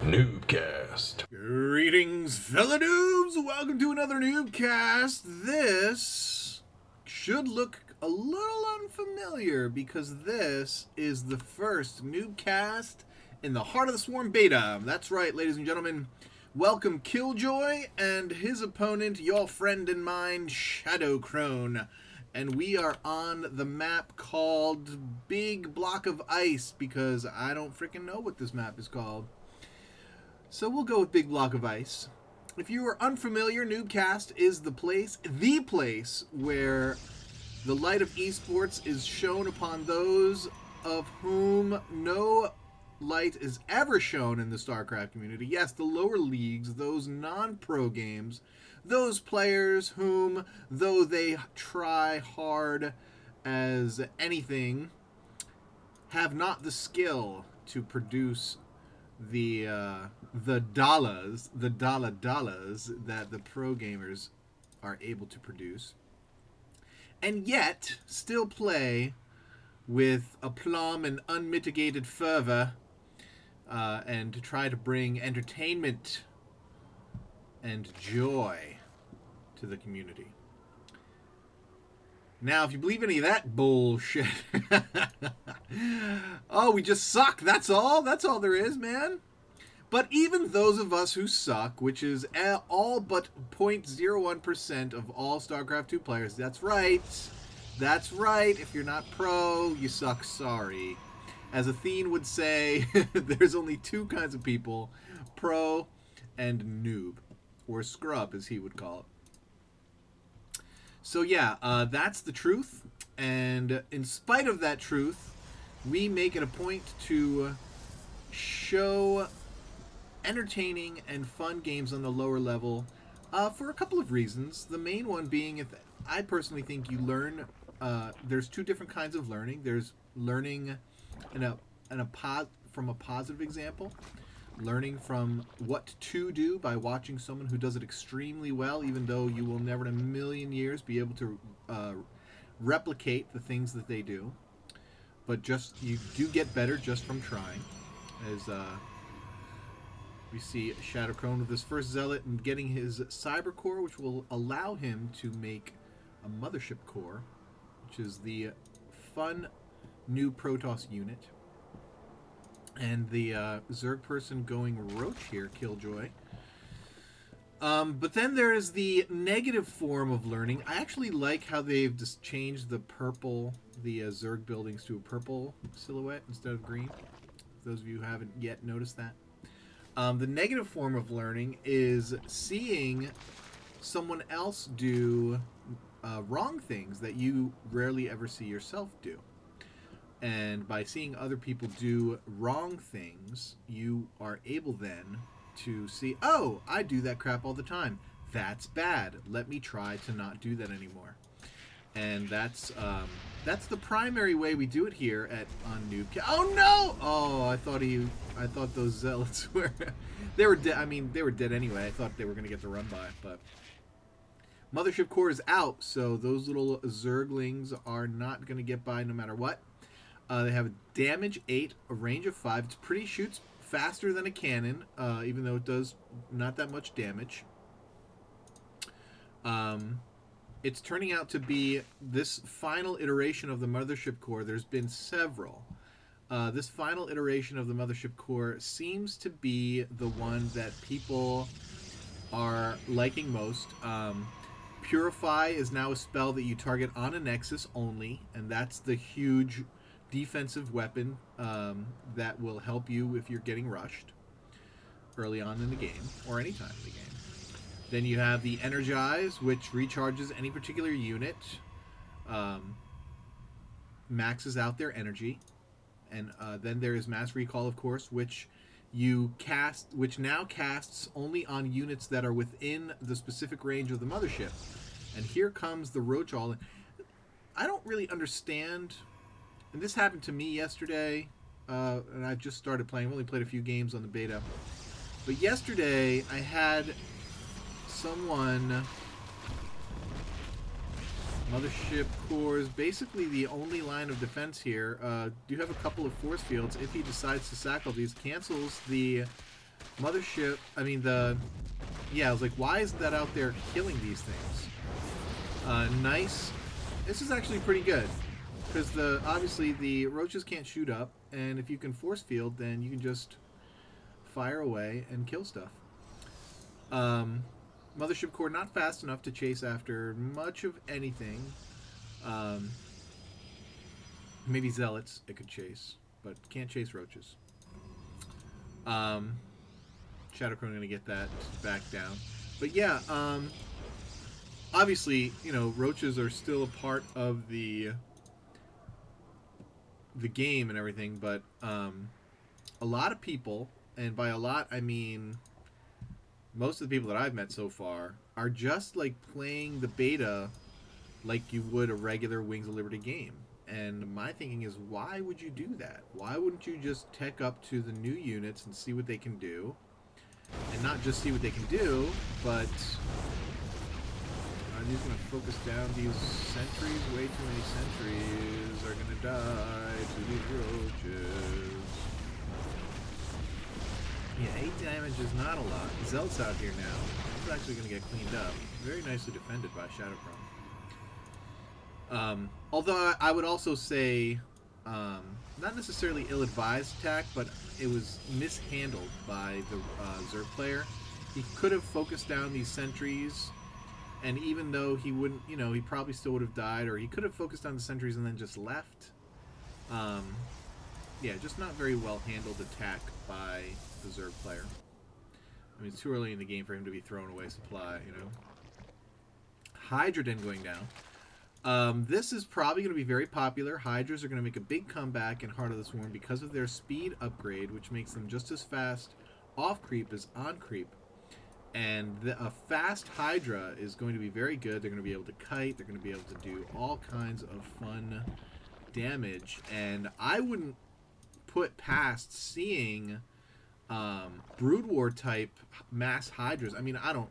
NuubCast. Greetings, fellow noobs! Welcome to another NuubCast. This should look a little unfamiliar because this is the first NuubCast in the Heart of the Swarm beta. That's right, ladies and gentlemen. Welcome Killjoy and his opponent, your friend and mine, Shadow Crone. And we are on the map called Big Block of Ice because I don't freaking know what this map is called. So we'll go with Big Block of Ice. If you are unfamiliar, NuubCast is the place where the light of esports is shown upon those of whom no light is ever shown in the StarCraft community. Yes, the lower leagues, those non-pro games, those players whom, though they try hard as anything, have not the skill to produce the dollars that the pro gamers are able to produce, and yet still play with aplomb and unmitigated fervor, and to try to bring entertainment and joy to the community. Now, if you believe any of that bullshit, oh, we just suck, that's all there is, man. But even those of us who suck, which is all but 0.01% of all StarCraft 2 players, that's right, if you're not pro, you suck, sorry. As Athene would say, there's only two kinds of people, pro and noob, or scrub as he would call it. So yeah, that's the truth, and in spite of that truth, we make it a point to show entertaining and fun games on the lower level for a couple of reasons. The main one being, if I personally think you learn, there's two different kinds of learning. There's learning from a positive example, learning from what to do by watching someone who does it extremely well, even though you will never in a million years be able to replicate the things that they do. But just, you do get better just from trying. As we see Shadow Crone with his first Zealot and getting his Cyber Core, which will allow him to make a Mothership Core, which is the fun new Protoss unit. And the Zerg person going Roach here, Killjoy. But then there is the negative form of learning. I actually like how they've just changed the purple, the Zerg buildings to a purple silhouette instead of green. For those of you who haven't yet noticed that. The negative form of learning is seeing someone else do wrong things that you rarely ever see yourself do. And by seeing other people do wrong things, you are able then to see, oh, I do that crap all the time. That's bad. Let me try to not do that anymore. And that's the primary way we do it here on NuubCast. Oh no! Oh, I thought those zealots were they were dead. I mean, they were dead anyway. I thought they were gonna get the run by, but Mothership Core is out, so those little Zerglings are not gonna get by no matter what. They have a damage 8, a range of 5. It's pretty, shoots faster than a cannon, even though it does not that much damage. It's turning out to be this final iteration of the Mothership Core. There's been several. This final iteration of the Mothership Core seems to be the one that people are liking most. Purify is now a spell that you target on a Nexus only, and that's the huge defensive weapon that will help you if you're getting rushed early on in the game, or any time in the game. Then you have the Energize, which recharges any particular unit, maxes out their energy, and then there is Mass Recall, of course, which now casts only on units that are within the specific range of the mothership. And here comes the Roach All. I don't really understand. And this happened to me yesterday, and I've just started playing. I've only played a few games on the beta. But yesterday, I had someone... Mothership Core is basically the only line of defense here. Do have a couple of force fields. If he decides to sack all these, cancels the Mothership, I mean yeah, I was like, why isn't that out there killing these things? Nice. This is actually pretty good. Because obviously the roaches can't shoot up, and if you can force field, then you can just fire away and kill stuff. Mothership core not fast enough to chase after much of anything. Maybe zealots it could chase, but can't chase roaches. Shadowcrone gonna get that back down. But yeah, obviously, you know, roaches are still a part of the game and everything, but a lot of people, and by a lot I mean most of the people that I've met so far, are just like playing the beta like you would a regular Wings of Liberty game. And my thinking is, why would you do that? Why wouldn't you just tech up to the new units and see what they can do? And not just see what they can do, but I'm just going to focus down these sentries. Way too many sentries are going to die to these roaches. Yeah, 8 damage is not a lot. Zealot's out here now. It's actually going to get cleaned up. Very nicely defended by Shadowcrone. Although I would also say, not necessarily ill-advised attack, but it was mishandled by the Zerg player. He could have focused down these sentries, and even though he wouldn't, you know, he probably still would have died, or he could have focused on the sentries and then just left. Yeah, just not very well handled attack by the Zerg player. I mean, it's too early in the game for him to be throwing away supply, you know. Hydra Den going down. This is probably going to be very popular. Hydras are going to make a big comeback in Heart of the Swarm because of their speed upgrade, which makes them just as fast off creep as on creep. And a fast Hydra is going to be very good. They're going to be able to kite. They're going to be able to do all kinds of fun damage. And I wouldn't put past seeing Brood War type mass Hydras. I mean, I don't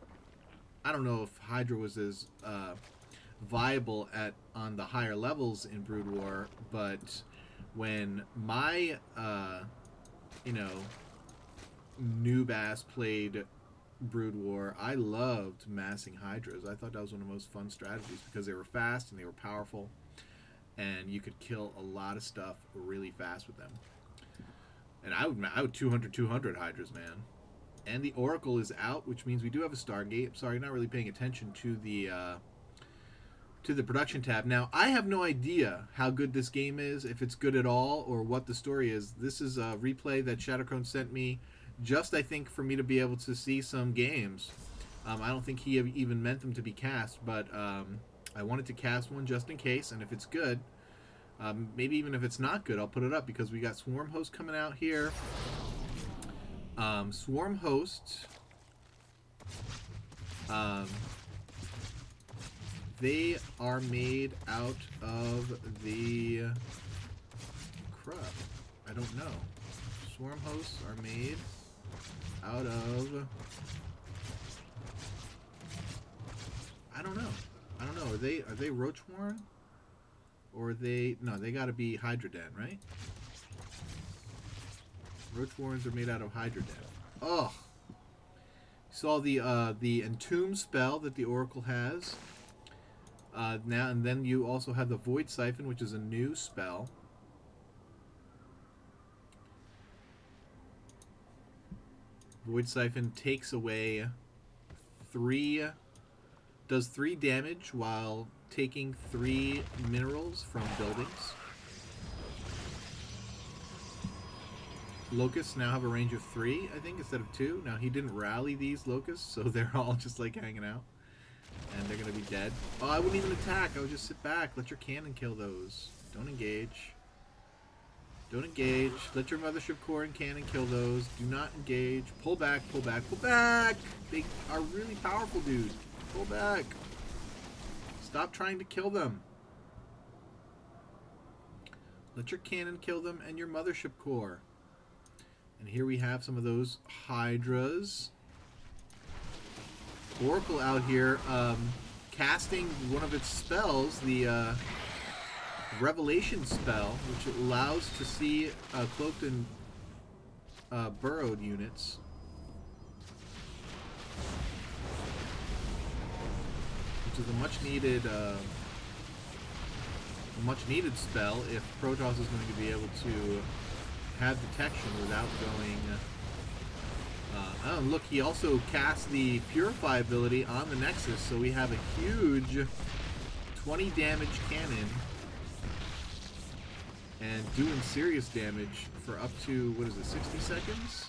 know if Hydra was as viable on the higher levels in Brood War, but when my you know, noob ass played Brood War, I loved massing Hydras. I thought that was one of the most fun strategies because they were fast and they were powerful, and you could kill a lot of stuff really fast with them. And I would 200 Hydras, man. And the Oracle is out, which means we do have a Stargate. I'm sorry, not really paying attention to the production tab. Now, I have no idea how good this game is, if it's good at all, or what the story is. This is a replay that Shadowcrone sent me, just, I think, for me to be able to see some games. I don't think he even meant them to be cast, but I wanted to cast one just in case, and if it's good, maybe even if it's not good, I'll put it up, because we got Swarm Host coming out here. Swarm Host... they are made out of the crap. I don't know. Swarm hosts are made out of... I don't know. I don't know. Are they Roach Warren? Or are they... No, they gotta be Hydra Den, right? Roach Warrens are made out of Hydra Den. Oh! Saw the Entomb spell that the Oracle has. Now and then you also have the Void Siphon, which is a new spell. Void Siphon takes away does 3 damage while taking 3 minerals from buildings. Locusts now have a range of 3, I think, instead of 2. Now, he didn't rally these locusts, so they're all just like hanging out. And they're going to be dead. Oh, I wouldn't even attack. I would just sit back. Let your cannon kill those. Don't engage. Don't engage. Let your Mothership Core and cannon kill those. Do not engage. Pull back, pull back, pull back! They are really powerful, dude. Pull back. Stop trying to kill them. Let your cannon kill them and your Mothership Core. And here we have some of those Hydras. Oracle out here casting one of its spells, the Revelation spell, which allows to see cloaked and burrowed units which is a much needed spell if Protoss is going to be able to have detection without going. Oh, look, he also cast the Purify ability on the Nexus, so we have a huge 20 damage cannon and doing serious damage for up to, what is it, 60 seconds?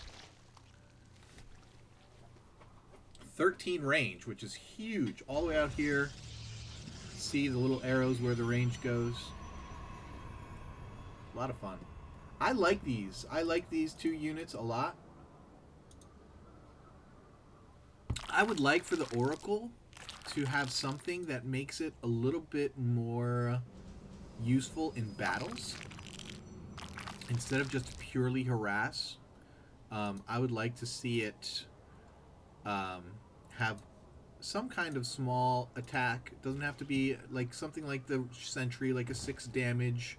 13 range, which is huge. All the way out here, see the little arrows where the range goes. A lot of fun. I like these. I like these two units a lot. I would like for the Oracle to have something that makes it a little bit more useful in battles. Instead of just purely harass, I would like to see it have some kind of small attack. It doesn't have to be like something like the Sentry, like a 6 damage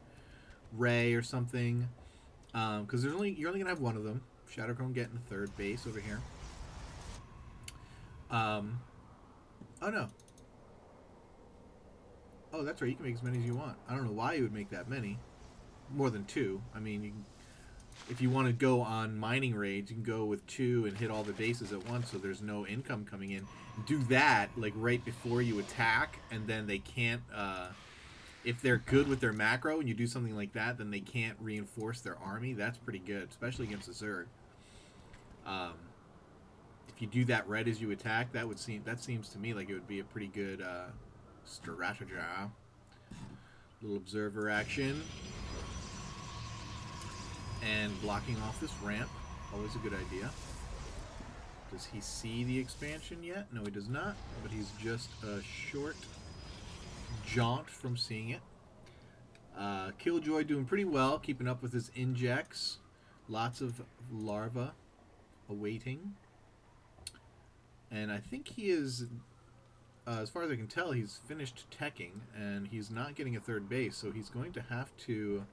ray or something. Because you're only gonna have one of them. Shadowchrome getting the third base over here. Oh no. Oh, that's right. You can make as many as you want. I don't know why you would make that many. More than 2. I mean, you can, if you want to go on mining raids, you can go with 2 and hit all the bases at once, so there's no income coming in. Do that like right before you attack, and then they can't. If they're good with their macro, and you do something like that, then they can't reinforce their army. That's pretty good, especially against a Zerg. If you do that right as you attack, that seems to me like it would be a pretty good strategy. Little observer action. And blocking off this ramp, always a good idea. Does he see the expansion yet? No, he does not, but he's just a short jaunt from seeing it. Killjoy doing pretty well, keeping up with his injects. Lots of larvae awaiting. And I think he is, as far as I can tell, he's finished teching, and he's not getting a third base, so he's going to have to...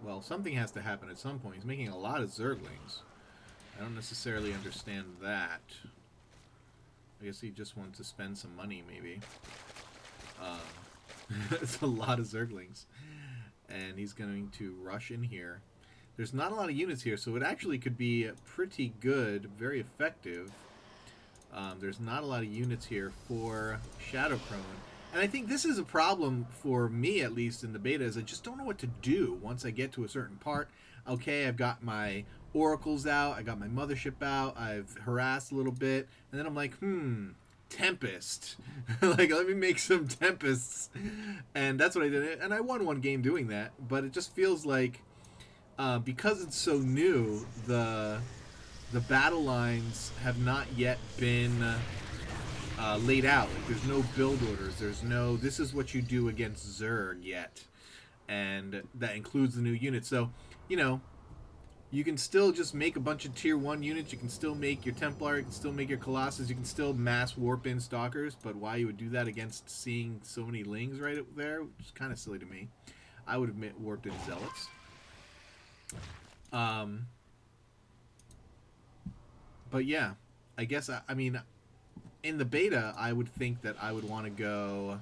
well, something has to happen at some point. He's making a lot of Zerglings. I don't necessarily understand that. I guess he just wants to spend some money, maybe. It's a lot of Zerglings. And he's going to rush in here. There's not a lot of units here, so it actually could be pretty good, very effective. There's not a lot of units here for Shadowchrome. And I think this is a problem for me, at least in the beta, is I just don't know what to do once I get to a certain part. Okay, I've got my oracles out, I got my mothership out, I've harassed a little bit, and then I'm like, Tempest. Like, let me make some Tempests. And that's what I did. And I won one game doing that, but it just feels like, because it's so new, the battle lines have not yet been... laid out. Like, there's no build orders. There's no, this is what you do against Zerg yet. And that includes the new units. So, you know, you can still just make a bunch of tier 1 units. You can still make your Templar. You can still make your Colossus. You can still mass warp in Stalkers. But why you would do that against seeing so many Lings right up there, which is kind of silly to me. I would have warped in Zealots. But yeah, I guess, I mean... In the beta, I would think that I would want to go,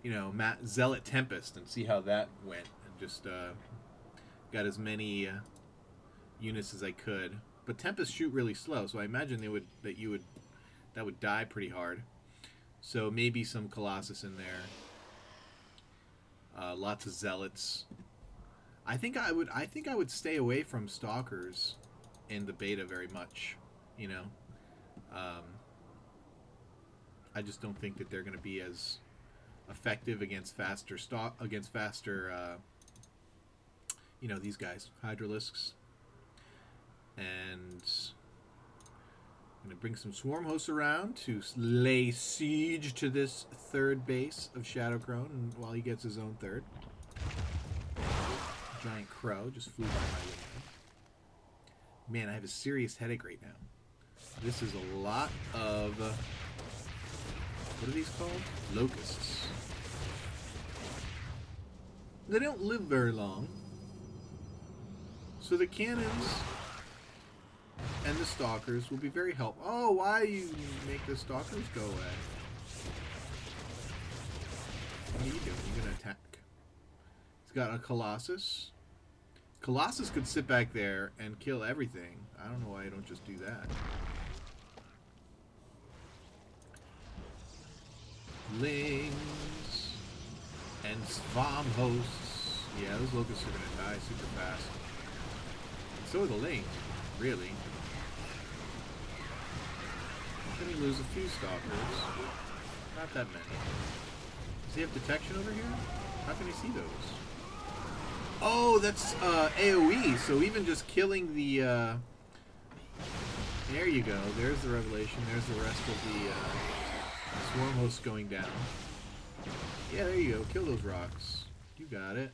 you know, Zealot Tempest and see how that went. And just got as many units as I could. But Tempests shoot really slow, so I imagine that would die pretty hard. So maybe some Colossus in there. Lots of Zealots. I think I would stay away from Stalkers in the beta very much, you know. I just don't think that they're going to be as effective against faster you know, these guys, Hydralisks. And I'm going to bring some Swarm Hosts around to lay siege to this third base of Shadowchrome, and while he gets his own third. Giant Crow just flew by my window. Man, I have a serious headache right now. This is a lot of, what are these called? Locusts. They don't live very long. So the cannons and the stalkers will be very helpful. Oh, why you make the stalkers go away? What are you doing? You're gonna attack. He's got a Colossus. Colossus could sit back there and kill everything. I don't know why I don't just do that. Lings and Swarm hosts. Yeah, those locusts are gonna die super fast. So are the lings, really. Then we lose a few stalkers. Not that many. Does he have detection over here? How can he see those? Oh, that's AoE. So even just killing the... There you go. There's the revelation. There's the rest of the swarm hosts going down. Yeah, there you go. Kill those rocks. You got it.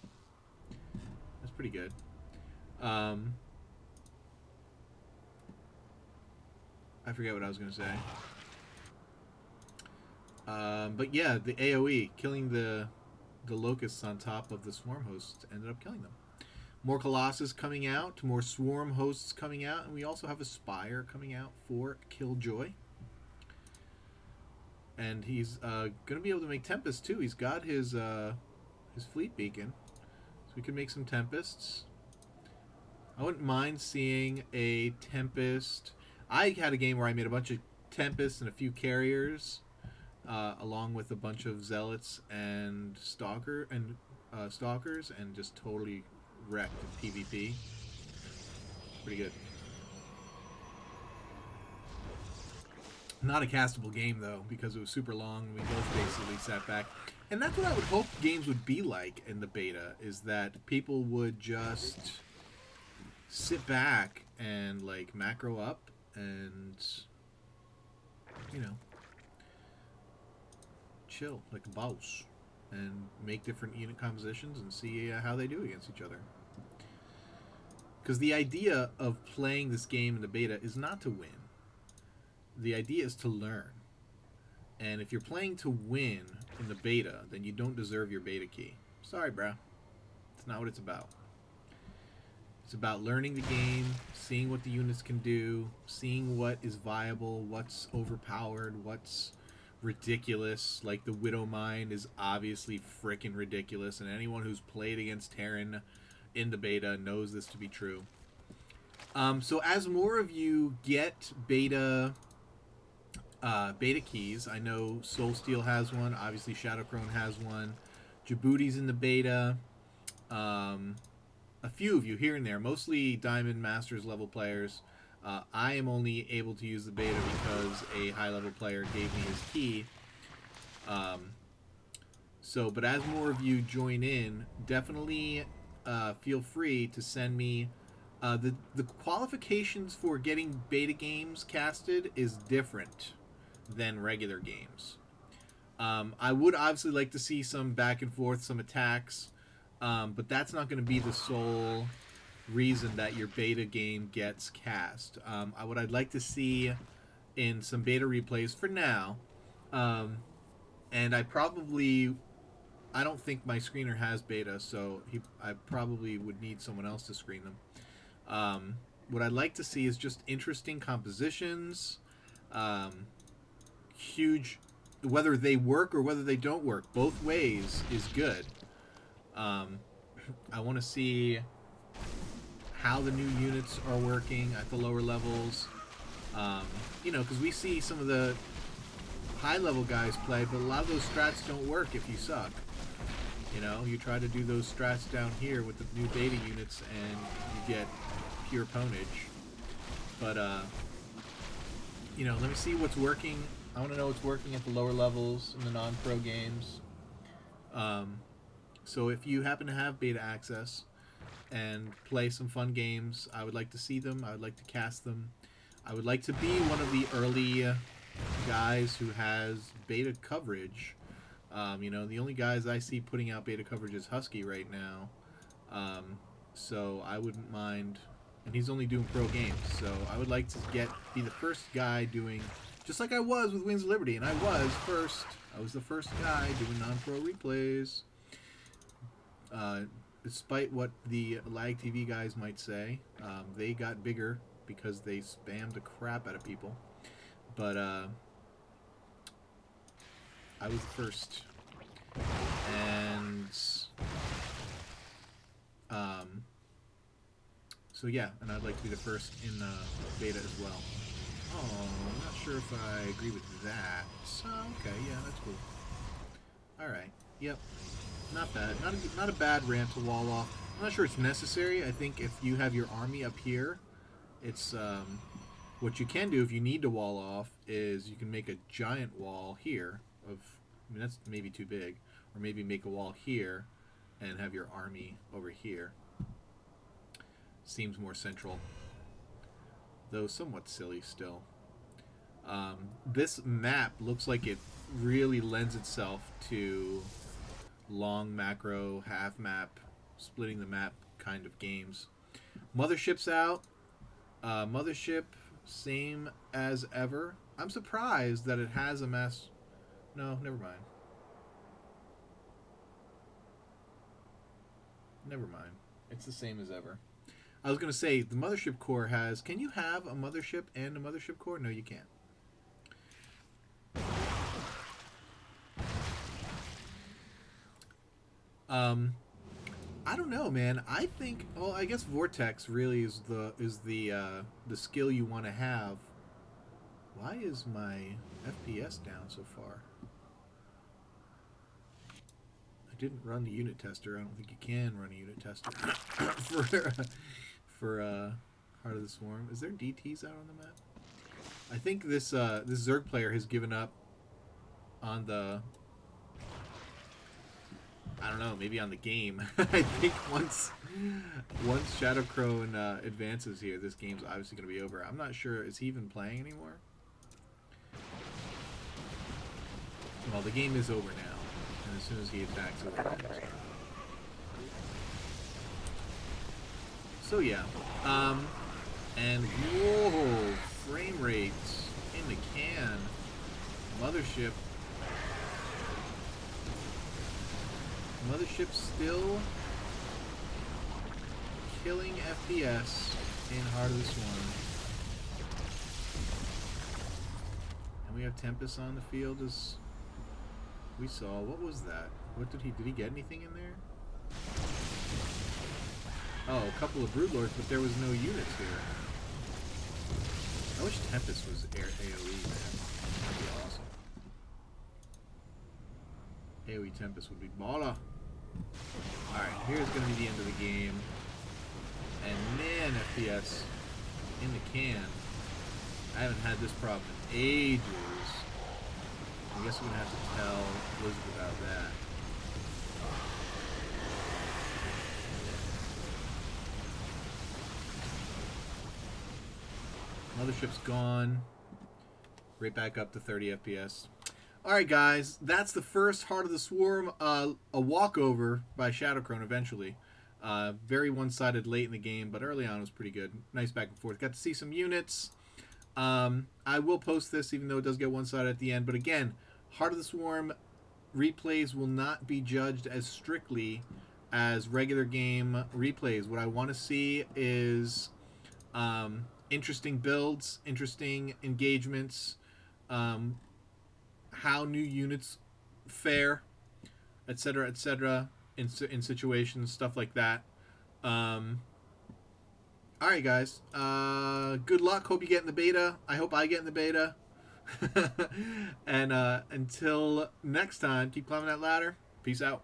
That's pretty good. I forget what I was going to say. But yeah, the AoE, killing the locusts on top of the swarm hosts ended up killing them. More Colossus coming out, more swarm hosts coming out, and we also have a Spire coming out for Killjoy. And he's going to be able to make Tempests too. He's got his fleet beacon, so we can make some Tempests. I wouldn't mind seeing a Tempest. I had a game where I made a bunch of Tempests and a few carriers, along with a bunch of Zealots and stalkers, and just totally wrecked PvP. Pretty good. Not a castable game though, because it was super long and we both basically sat back. And that's what I would hope games would be like in the beta, is that people would just sit back and like macro up and, you know, chill like a boss and make different unit compositions and see how they do against each other. Because the idea of playing this game in the beta is not to win. The idea is to learn. And if you're playing to win in the beta, then you don't deserve your beta key. Sorry, bro. It's not what it's about. It's about learning the game, seeing what the units can do, seeing what is viable, what's overpowered, what's ridiculous. Like the Widow Mine is obviously frickin' ridiculous, and anyone who's played against Terran in the beta knows this to be true. So as more of you get beta keys, I know Soulsteel has one, obviously Shadowcrone has one, Djibouti's in the beta, a few of you here and there, mostly Diamond Masters level players. I am only able to use the beta because a high level player gave me his key. But as more of you join in, definitely feel free to send me the qualifications for getting beta games casted is different than regular games. I would obviously like to see some back and forth, some attacks, but that's not going to be the sole reason that your beta game gets cast. What I'd like to see in some beta replays for now, and I don't think my screener has beta, so I probably would need someone else to screen them. What I'd like to see is just interesting compositions, huge, whether they work or whether they don't work, both ways is good. I want to see how the new units are working at the lower levels, you know, because we see some of the high level guys play, but a lot of those strats don't work if you suck. You know, you try to do those strats down here with the new beta units and you get pure pwnage. But, you know, let me see what's working. I want to know what's working at the lower levels in the non-pro games. So if you happen to have beta access and play some fun games, I would like to see them. I would like to cast them. I would like to be one of the early guys who has beta coverage. You know, the only guys I see putting out beta coverage is Husky right now. So I wouldn't mind, and he's only doing pro games. So I would like to be the first guy doing, just like I was with Wings of Liberty, and I was the first guy doing non-pro replays. Despite what the Lag TV guys might say, they got bigger because they spammed the crap out of people. But I was the first. And so yeah, and I'd like to be the first in beta as well. Oh, I'm not sure if I agree with that. Okay, yeah, that's cool. Alright, yep. Not bad. Not a bad ramp to wall off. I'm not sure it's necessary. I think if you have your army up here, it's what you can do if you need to wall off is you can make a giant wall here of, I mean, that's maybe too big, or maybe make a wall here and have your army over here. Seems more central, though somewhat silly still. This map looks like it really lends itself to long macro, half map, splitting the map kind of games. Mothership's out. Mothership, same as ever. I'm surprised that it has a mass... No, never mind. Never mind. It's the same as ever. I was going to say, the Mothership core has... Can you have a Mothership and a Mothership core? No, you can't. I don't know, man. I think, well, I guess Vortex really is the skill you want to have. Why is my FPS down so far? I didn't run the unit tester. I don't think you can run a unit tester for Heart of the Swarm. Is there DTs out on the map? I think this this Zerg player has given up on the... I don't know, maybe on the game. I think once Shadow Crone advances here, this game's obviously going to be over. I'm not sure. Is he even playing anymore? Well, the game is over now. And as soon as he attacks, it will end. So yeah. And whoa, frame rates in the can. Mothership. Mothership still killing FPS in Heart of the Swarm. And we have Tempest on the field as we saw. What was that? What did he get anything in there? Oh, a couple of Broodlords, but there was no units here. I wish Tempest was AoE, man. That'd be awesome. AoE Tempest would be baller. Alright, here's going to be the end of the game. And man, FPS in the can. I haven't had this problem in ages. I guess we're going to have to tell Elizabeth about that. Mothership's gone. Right back up to 30 FPS. Alright guys, that's the first Heart of the Swarm, a walkover by Shadow Crone eventually. Very one-sided late in the game, but early on it was pretty good. Nice back and forth. Got to see some units. I will post this even though it does get one-sided at the end, but again, Heart of the Swarm replays will not be judged as strictly as regular game replays. What I want to see is interesting builds, interesting engagements, how new units fare, etc., in situations, stuff like that. Alright guys, good luck. Hope you get in the beta. I hope I get in the beta. And until next time, keep climbing that ladder. Peace out.